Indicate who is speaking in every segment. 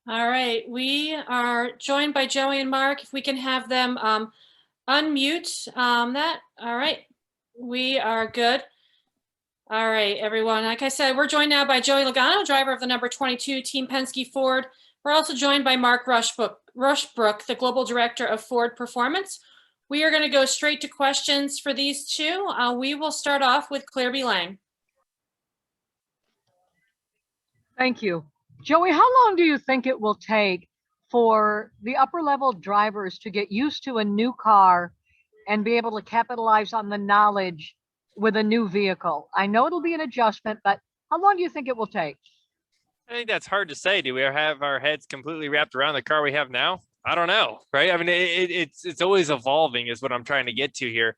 Speaker 1: All right, we are joined by Joey and Mark. If we can have them unmute that. All right, we are good. All right, everyone. Like I said, we're joined now by Joey Logano, driver of the number 22 Team Penske Ford. We're also joined by Mark Rushbrook, the Global Director of Ford Performance. We are going to go straight to questions for these two. We will start off with Claire B. Lang.
Speaker 2: Thank you. Joey, how long do you think it will take for the upper level drivers to get used to a new car and be able to capitalize on the knowledge with a new vehicle? I know it'll be an adjustment, but how long do you think it will take?
Speaker 3: I think that's hard to say. Do we have our heads completely wrapped around the car we have now? I don't know, right? I mean, it's always evolving is what I'm trying to get to here.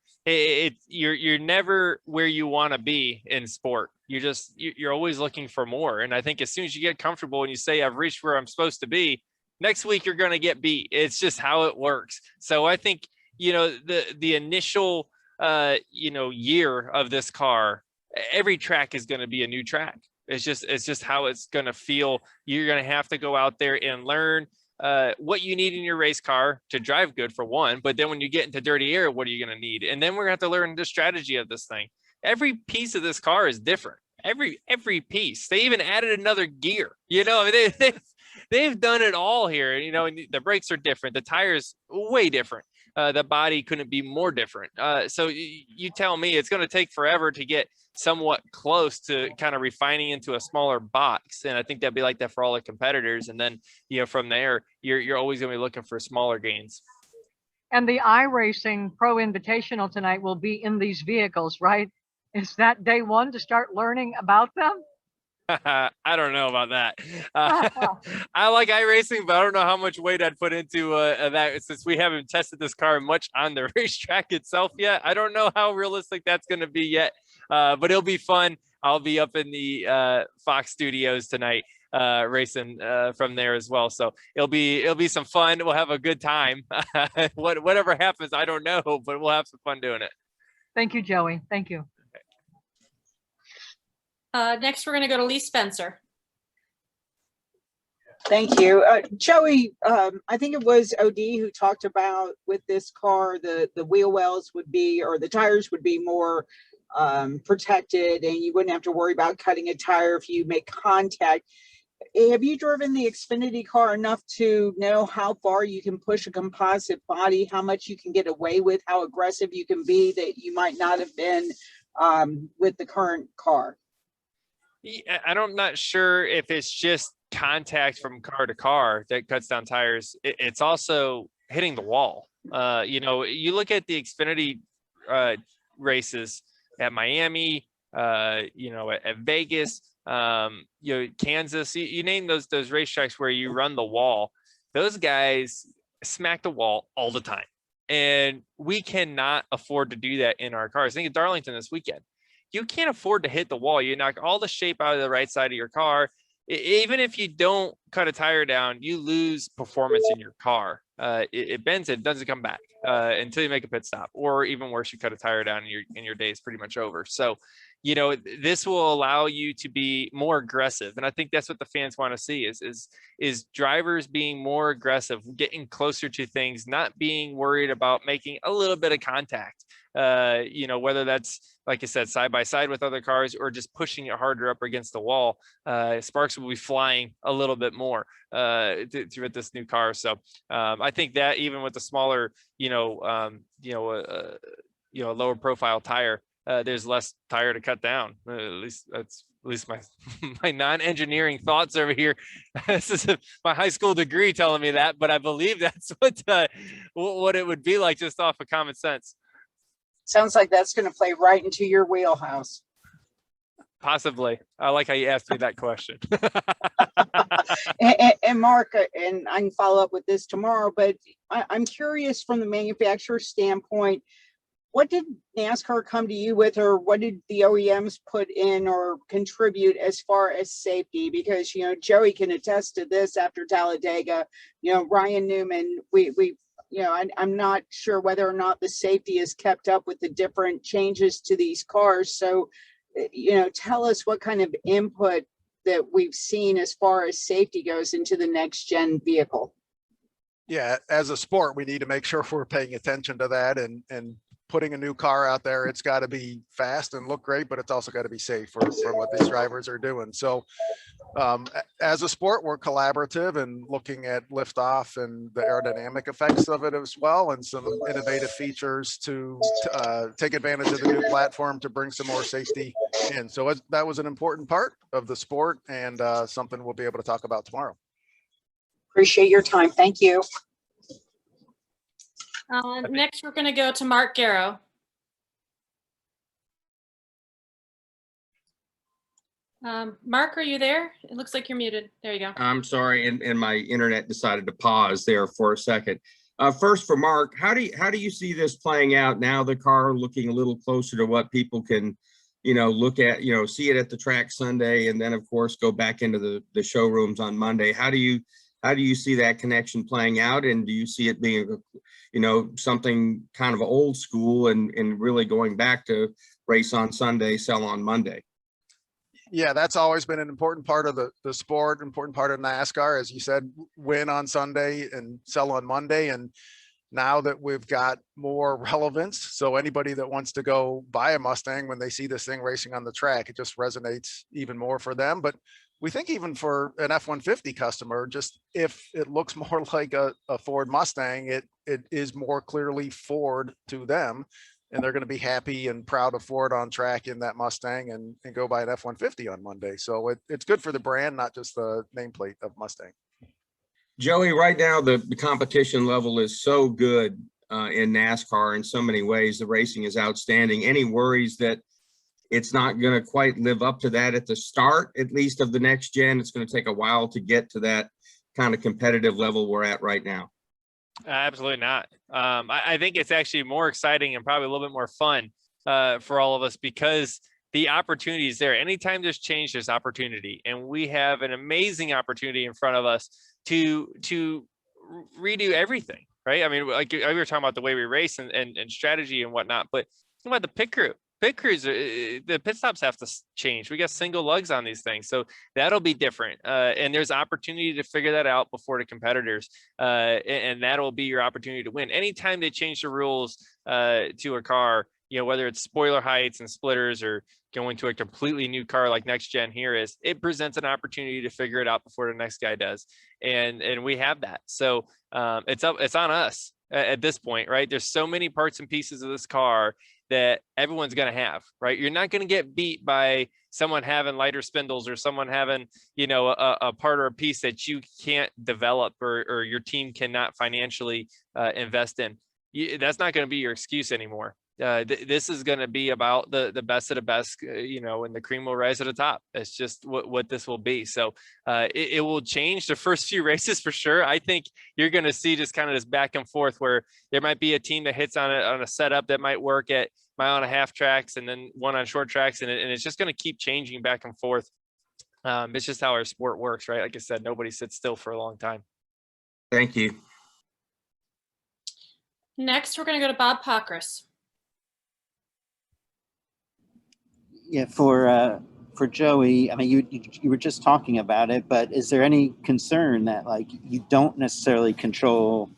Speaker 3: You're never where you want to be in sport. You're always looking for more. And I think as soon as you get comfortable and you say, I've reached where I'm supposed to be, next week you're going to get beat. It's just how it works. So I think, the initial, year of this car, every track is going to be a new track. It's just how it's going to feel. You're going to have to go out there and learn what you need in your race car to drive good, for one. But then when you get into dirty air, what are you going to need? And then we're going to have to learn the strategy of this thing. Every piece of this car is different. Every piece. They even added another gear. They've done it all here. And the brakes are different. The tires way different. The body couldn't be more different. So you tell me it's going to take forever to get somewhat close to kind of refining into a smaller box. And I think that'd be like that for all the competitors. And then, from there, you're always going to be looking for smaller gains.
Speaker 2: And the iRacing Pro Invitational tonight will be in these vehicles, right? Is that day one to start learning about them?
Speaker 3: I don't know about that. I like iRacing, but I don't know how much weight I'd put into that, since we haven't tested this car much on the racetrack itself yet. I don't know how realistic that's going to be yet, but it'll be fun. I'll be up in the Fox studios tonight racing from there as well. So it'll be some fun. We'll have a good time. Whatever happens, I don't know, but we'll have some fun doing it.
Speaker 2: Thank you, Joey. Thank you.
Speaker 1: Next, we're going to go to Lee Spencer.
Speaker 4: Thank you. Joey, I think it was OD who talked about with this car, the wheel wells would be, or the tires would be more protected, and you wouldn't have to worry about cutting a tire if you make contact. Have you driven the Xfinity car enough to know how far you can push a composite body, how much you can get away with, how aggressive you can be that you might not have been with the current car?
Speaker 3: I'm not sure if it's just contact from car to car that cuts down tires. It's also hitting the wall. You look at the Xfinity races at Miami, at Vegas, Kansas, you name those racetracks where you run the wall. Those guys smack the wall all the time. And we cannot afford to do that in our cars. I think at Darlington this weekend, you can't afford to hit the wall. You knock all the shape out of the right side of your car. Even if you don't cut a tire down, you lose performance in your car. It bends, it doesn't come back until you make a pit stop, or even worse, you cut a tire down and your day is pretty much over. So, this will allow you to be more aggressive. And I think that's what the fans want to see is drivers being more aggressive, getting closer to things, not being worried about making a little bit of contact. Whether that's, like I said, side by side with other cars or just pushing it harder up against the wall. Sparks will be flying a little bit more with this new car. So I think that even with the smaller, lower profile tire, there's less tire to cut down. At least my non-engineering thoughts over here. This is my high school degree telling me that, but I believe that's what it would be like just off of common sense.
Speaker 4: Sounds like that's going to play right into your wheelhouse.
Speaker 3: Possibly. I like how you asked me that question.
Speaker 4: and Mark, and I can follow up with this tomorrow, but I'm curious from the manufacturer standpoint, what did NASCAR come to you with, or what did the OEMs put in or contribute as far as safety? Because, Joey can attest to this after Talladega, Ryan Newman, I'm not sure whether or not the safety is kept up with the different changes to these cars. So, tell us what kind of input that we've seen as far as safety goes into the next gen vehicle.
Speaker 5: Yeah, as a sport, we need to make sure we're paying attention to that and putting a new car out there. It's got to be fast and look great, but it's also got to be safe for what these drivers are doing. So as a sport, we're collaborative and looking at liftoff and the aerodynamic effects of it as well, and some innovative features to take advantage of the new platform to bring some more safety in. So that was an important part of the sport, and something we'll be able to talk about tomorrow.
Speaker 4: Appreciate your time. Thank you.
Speaker 1: Next, we're going to go to Mark Garrow. Mark, are you there? It looks like you're muted. There you go.
Speaker 6: I'm sorry, and my internet decided to pause there for a second. First, for Mark, how do you see this playing out now? The car looking a little closer to what people can, look at, see it at the track Sunday, and then of course go back into the showrooms on Monday. How do you see that connection playing out, and do you see it being, something kind of old school and really going back to race on Sunday, sell on Monday?
Speaker 5: Yeah, that's always been an important part of the sport, important part of NASCAR, as you said, win on Sunday and sell on Monday. And now that we've got more relevance, so anybody that wants to go buy a Mustang, when they see this thing racing on the track, it just resonates even more for them. But we think even for an F-150 customer, just if it looks more like a Ford Mustang, it is more clearly Ford to them. And they're going to be happy and proud of Ford on track in that Mustang and go buy an F-150 on Monday. So it's good for the brand, not just the nameplate of Mustang.
Speaker 6: Joey, right now, the competition level is so good in NASCAR in so many ways. The racing is outstanding. Any worries that it's not going to quite live up to that at the start, at least of the next gen? It's going to take a while to get to that kind of competitive level we're at right now.
Speaker 3: Absolutely not. I think it's actually more exciting and probably a little bit more fun for all of us, because the opportunity is there. Anytime there's change, there's opportunity, and we have an amazing opportunity in front of us to redo everything, right? I mean, like we were talking about the way we race and strategy and whatnot, but think about the pit crew. Pit crews, the pit stops have to change. We got single lugs on these things, so that'll be different. And there's opportunity to figure that out before the competitors, and that'll be your opportunity to win. Anytime they change the rules to a car, whether it's spoiler heights and splitters or going to a completely new car like next gen here is, it presents an opportunity to figure it out before the next guy does, and we have that. So it's on us at this point, right? There's so many parts and pieces of this car that everyone's going to have, right? You're not going to get beat by someone having lighter spindles or someone having, a part or a piece that you can't develop or your team cannot financially invest in. That's not going to be your excuse anymore. This is going to be about the best of the best, and the cream will rise to the top. It's just what this will be. So it will change the first few races for sure. I think you're going to see just kind of this back and forth where there might be a team that hits on a setup that might work at 1.5 tracks and then one on short tracks. And it's just going to keep changing back and forth. It's just how our sport works, right? Like I said, nobody sits still for a long time.
Speaker 6: Thank you.
Speaker 1: Next, we're going to go to Bob Pockris.
Speaker 7: Yeah, for Joey, I mean, you were just talking about it, but is there any concern that you don't necessarily control?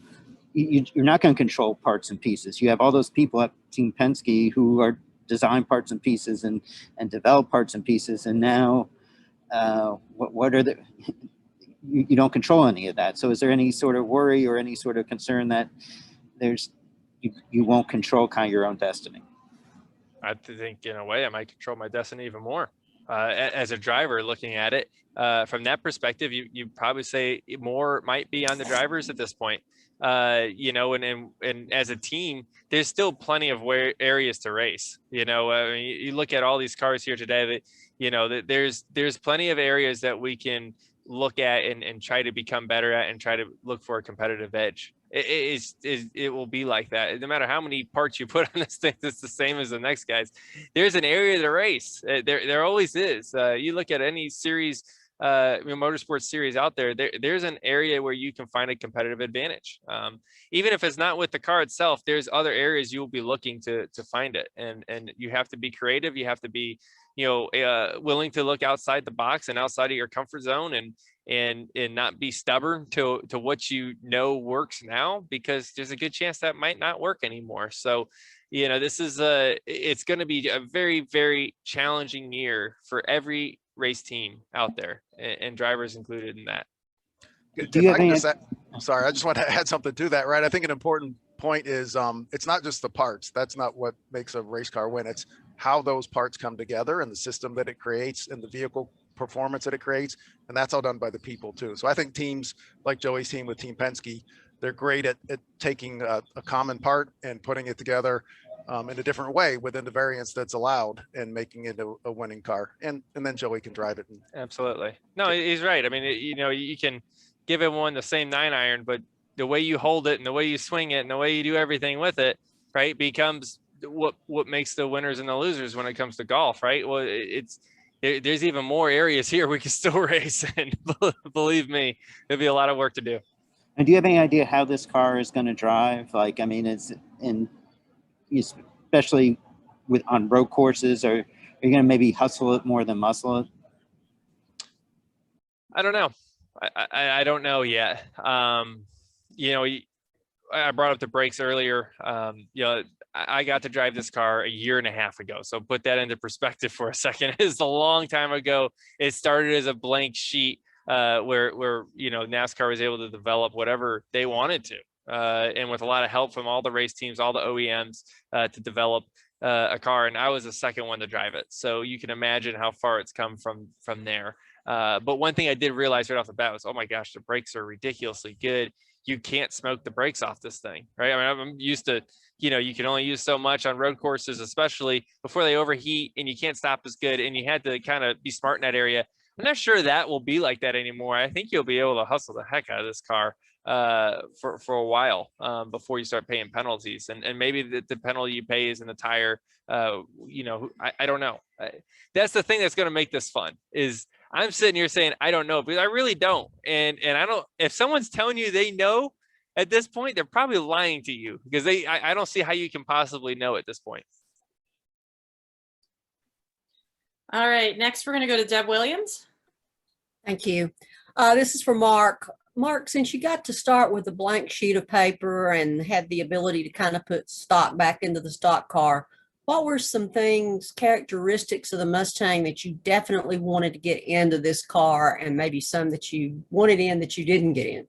Speaker 7: You're not going to control parts and pieces. You have all those people at Team Penske who are design parts and pieces and develop parts and pieces, and now what are the? You don't control any of that. So is there any sort of worry or any sort of concern that you won't control kind of your own destiny?
Speaker 3: I think in a way I might control my destiny even more as a driver looking at it from that perspective. You probably say more might be on the drivers at this point, and as a team, there's still plenty of areas to race. I mean, you look at all these cars here today that, there's plenty of areas that we can look at and try to become better at and try to look for a competitive edge. It will be like that. No matter how many parts you put on this thing, it's the same as the next guys. There's an area to race. There always is. You look at any series, motorsports series out there, there's an area where you can find a competitive advantage. Even if it's not with the car itself, there's other areas you will be looking to find it. And you have to be creative. You have to be willing to look outside the box and outside of your comfort zone and not be stubborn to what works now, because there's a good chance that might not work anymore. So, this is it's going to be a very, very challenging year for every race team out there, and drivers included in that.
Speaker 7: Do you
Speaker 5: If I
Speaker 7: have
Speaker 5: can
Speaker 7: any?
Speaker 5: just sorry, I just want to add something to that, right? I think an important point is it's not just the parts. That's not what makes a race car win. It's how those parts come together and the system that it creates and the vehicle performance that it creates. And that's all done by the people too. So I think teams like Joey's team with Team Penske, they're great at taking a common part and putting it together in a different way within the variance that's allowed and making it a winning car. And then Joey can drive it.
Speaker 3: Absolutely. No, he's right. I mean, you can give everyone the same 9-iron, but the way you hold it and the way you swing it and the way you do everything with it, right, becomes what makes the winners and the losers when it comes to golf, right? Well, there's even more areas here we can still race, and believe me, there'll be a lot of work to do.
Speaker 7: And do you have any idea how this car is going to drive? Like, I mean, especially on road courses, or are you going to maybe hustle it more than muscle it?
Speaker 3: I don't know. I don't know yet. I brought up the brakes earlier. I got to drive this car a year and a half ago. So put that into perspective for a second. It's a long time ago. It started as a blank sheet where NASCAR was able to develop whatever they wanted to. And with a lot of help from all the race teams, all the OEMs to develop a car. And I was the second one to drive it. So you can imagine how far it's come from there. But one thing I did realize right off the bat was, oh my gosh, the brakes are ridiculously good. You can't smoke the brakes off this thing, right? I mean, I'm used to, you can only use so much on road courses, especially before they overheat and you can't stop as good. And you had to kind of be smart in that area. I'm not sure that will be like that anymore. I think you'll be able to hustle the heck out of this car for a while before you start paying penalties. And maybe the penalty you pay is in the tire. I don't know. That's the thing that's going to make this fun is I'm sitting here saying, I don't know, because I really don't. And I don't, if someone's telling you they know at this point, they're probably lying to you, because I don't see how you can possibly know at this point.
Speaker 1: All right, next we're going to go to Deb Williams.
Speaker 8: Thank you. This is for Mark. Mark, since you got to start with a blank sheet of paper and had the ability to kind of put stock back into the stock car, what were some characteristics of the Mustang that you definitely wanted to get into this car, and maybe some that you wanted in that you didn't get in?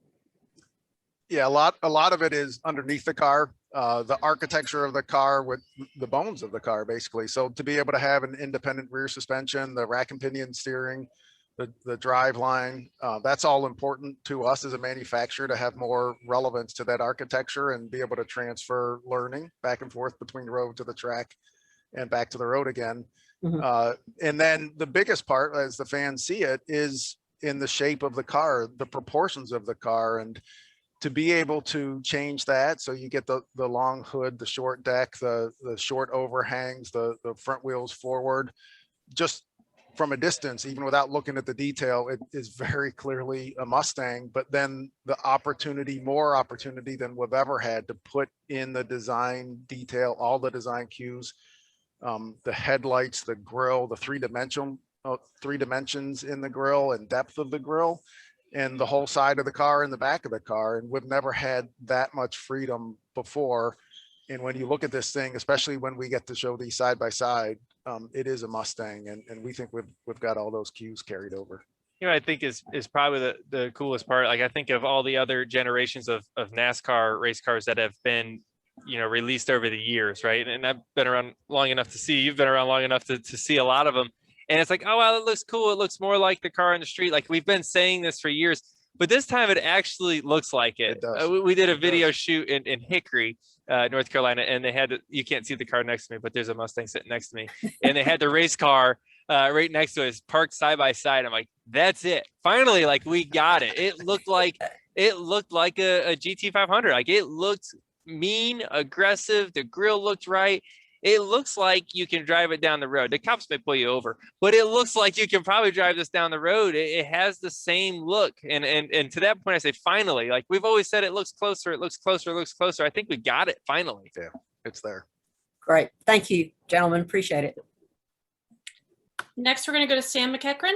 Speaker 5: Yeah, a lot of it is underneath the car, the architecture of the car with the bones of the car, basically. So to be able to have an independent rear suspension, the rack and pinion steering, the drive line, that's all important to us as a manufacturer to have more relevance to that architecture and be able to transfer learning back and forth between the road to the track and back to the road again. Mm-hmm. And then the biggest part, as the fans see it, is in the shape of the car, the proportions of the car, and to be able to change that. So you get the long hood, the short deck, the short overhangs, the front wheels forward, just from a distance, even without looking at the detail, it is very clearly a Mustang. But then the more opportunity than we've ever had to put in the design detail, all the design cues, the headlights, the grille, the three dimensions in the grille and depth of the grille, and the whole side of the car and the back of the car. And we've never had that much freedom before. And when you look at this thing, especially when we get to show these side by side, it is a Mustang, and we think we've got all those cues carried over.
Speaker 3: I think is probably the coolest part. Like, I think of all the other generations of NASCAR race cars that have been, released over the years, right? And I've been around long enough to see, you've been around long enough to see a lot of them. And it's like, oh, well, it looks cool. It looks more like the car on the street. Like, we've been saying this for years, but this time it actually looks like it. We did a video shoot in Hickory, North Carolina, and they had you can't see the car next to me, but there's a Mustang sitting next to me, and they had the race car right next to us, parked side by side. I'm like, that's it. Finally, like, we got it. It looked like a GT500. Like, it looked mean, aggressive. The grill looked right. It looks like you can drive it down the road. The cops may pull you over, but it looks like you can probably drive this down the road. It has the same look. And to that point, I say, finally, like we've always said, it looks closer. It looks closer. It looks closer. I think we got it finally.
Speaker 5: Yeah, it's there.
Speaker 8: Great. Thank you, gentlemen. Appreciate it.
Speaker 1: Next, we're going to go to Sam McEachran.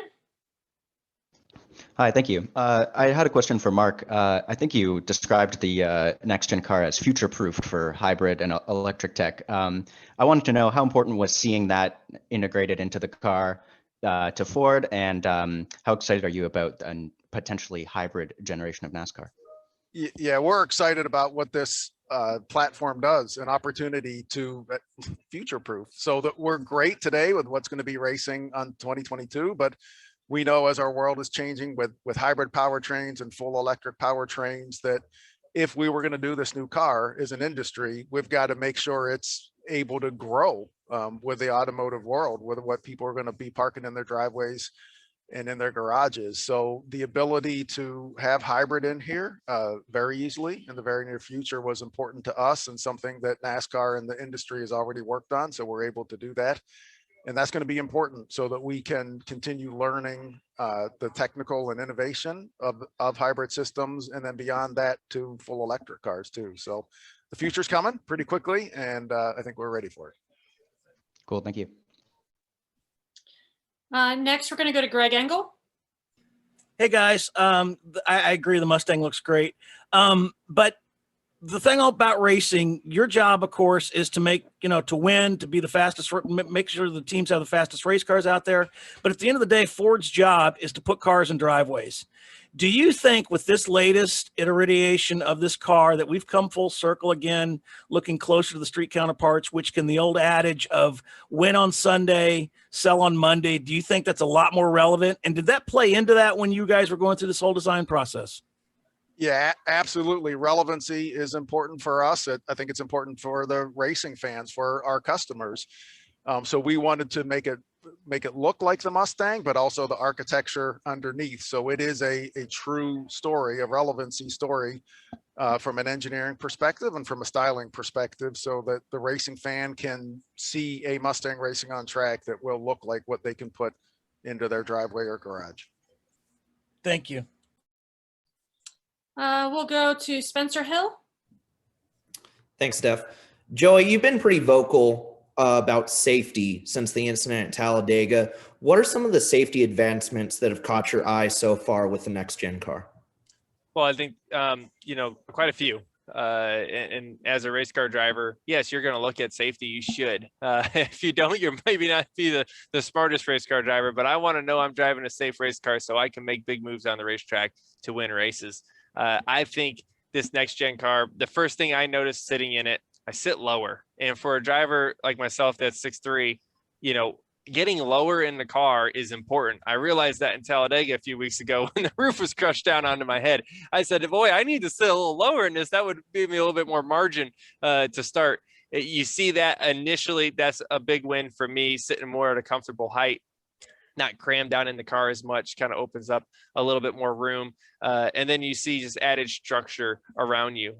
Speaker 9: Hi, thank you. I had a question for Mark. I think you described the next-gen car as future-proofed for hybrid and electric tech. I wanted to know how important was seeing that integrated into the car to Ford, and how excited are you about a potentially hybrid generation of NASCAR?
Speaker 5: Yeah, we're excited about what this platform does, an opportunity to future-proof. So that we're great today with what's going to be racing on 2022, but we know as our world is changing with hybrid powertrains and full electric powertrains, that if we were going to do this new car as an industry, we've got to make sure it's able to grow with the automotive world, with what people are going to be parking in their driveways and in their garages. So the ability to have hybrid in here very easily in the very near future was important to us, and something that NASCAR and the industry has already worked on. So we're able to do that. And that's going to be important so that we can continue learning the technical and innovation of hybrid systems, and then beyond that to full electric cars too. So the future's coming pretty quickly, and I think we're ready for it.
Speaker 9: Cool, thank you.
Speaker 1: Next, we're going to go to Greg Engel.
Speaker 10: Hey guys, I agree the Mustang looks great, but the thing about racing, your job, of course, is to make, to win, to be the fastest, make sure the teams have the fastest race cars out there. But at the end of the day, Ford's job is to put cars in driveways. Do you think with this latest iteration of this car that we've come full circle again, looking closer to the street counterparts, which can the old adage of win on Sunday, sell on Monday, do you think that's a lot more relevant? And did that play into that when you guys were going through this whole design process?
Speaker 5: Yeah, absolutely. Relevancy is important for us. I think it's important for the racing fans, for our customers. So we wanted to make it look like the Mustang, but also the architecture underneath. So it is a true story, a relevancy story from an engineering perspective and from a styling perspective, so that the racing fan can see a Mustang racing on track that will look like what they can put into their driveway or garage.
Speaker 10: Thank you.
Speaker 1: We'll go to Spencer Hill.
Speaker 11: Thanks, Steph. Joey, you've been pretty vocal about safety since the incident at Talladega. What are some of the safety advancements that have caught your eye so far with the next gen car?
Speaker 3: Well, I think, quite a few. And as a race car driver, yes, you're going to look at safety. You should. If you don't, you're maybe not be the smartest race car driver, but I want to know I'm driving a safe race car so I can make big moves on the racetrack to win races. I think this next gen car, the first thing I noticed sitting in it, I sit lower. And for a driver like myself that's 6'3", getting lower in the car is important. I realized that in Talladega a few weeks ago when the roof was crushed down onto my head. I said, boy, I need to sit a little lower in this. That would give me a little bit more margin to start. You see that initially, that's a big win for me, sitting more at a comfortable height, not crammed down in the car as much, kind of opens up a little bit more room. And then you see just added structure around you,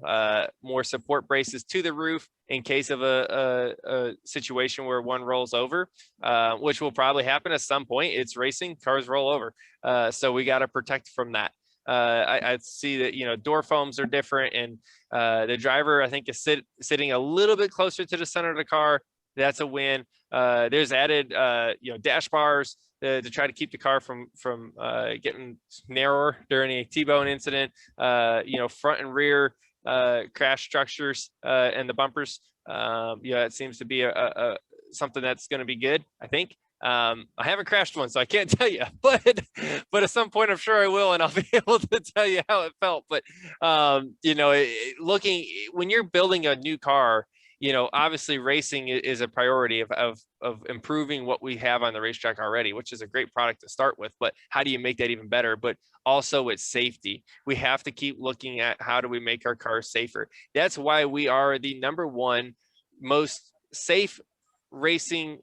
Speaker 3: more support braces to the roof in case of a situation where one rolls over, which will probably happen at some point. It's racing, cars roll over. So we got to protect from that. I see that, door foams are different, and the driver, I think, is sitting a little bit closer to the center of the car. That's a win. There's added, dash bars to try to keep the car from getting narrower during a T-bone incident. Front and rear crash structures and the bumpers. It seems to be a something that's going to be good, I think. I haven't crashed one, so I can't tell you, but at some point I'm sure I will, and I'll be able to tell you how it felt. But looking, when you're building a new car, obviously racing is a priority of improving what we have on the racetrack already, which is a great product to start with. But how do you make that even better? But also it's safety. We have to keep looking at how do we make our cars safer. That's why we are the #1 most safe racing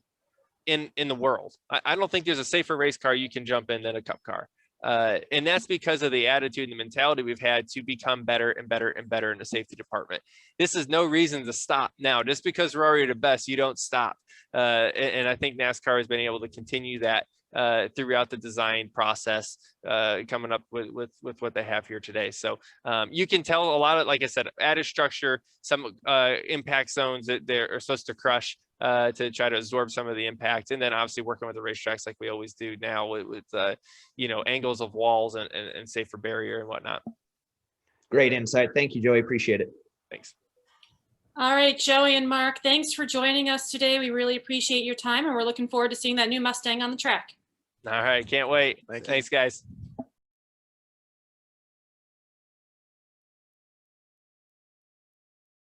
Speaker 3: in the world. I don't think there's a safer race car you can jump in than a Cup car. And that's because of the attitude and the mentality we've had to become better and better and better in the safety department. This is no reason to stop now. Just because we're already the best, you don't stop. And I think NASCAR has been able to continue that throughout the design process, coming up with what they have here today. So you can tell a lot of, like I said, added structure, some impact zones that they're supposed to crush. to try to absorb some of the impact. And then obviously working with the racetracks like we always do now with you know, angles of walls and safer barrier and whatnot.
Speaker 11: Great insight. Thank you, Joey. Appreciate it.
Speaker 3: Thanks.
Speaker 1: All right, Joey and Mark, thanks for joining us today. We really appreciate your time, and we're looking forward to seeing that new Mustang on the track.
Speaker 3: All right, can't wait.
Speaker 5: Thank you.
Speaker 3: Thanks, guys.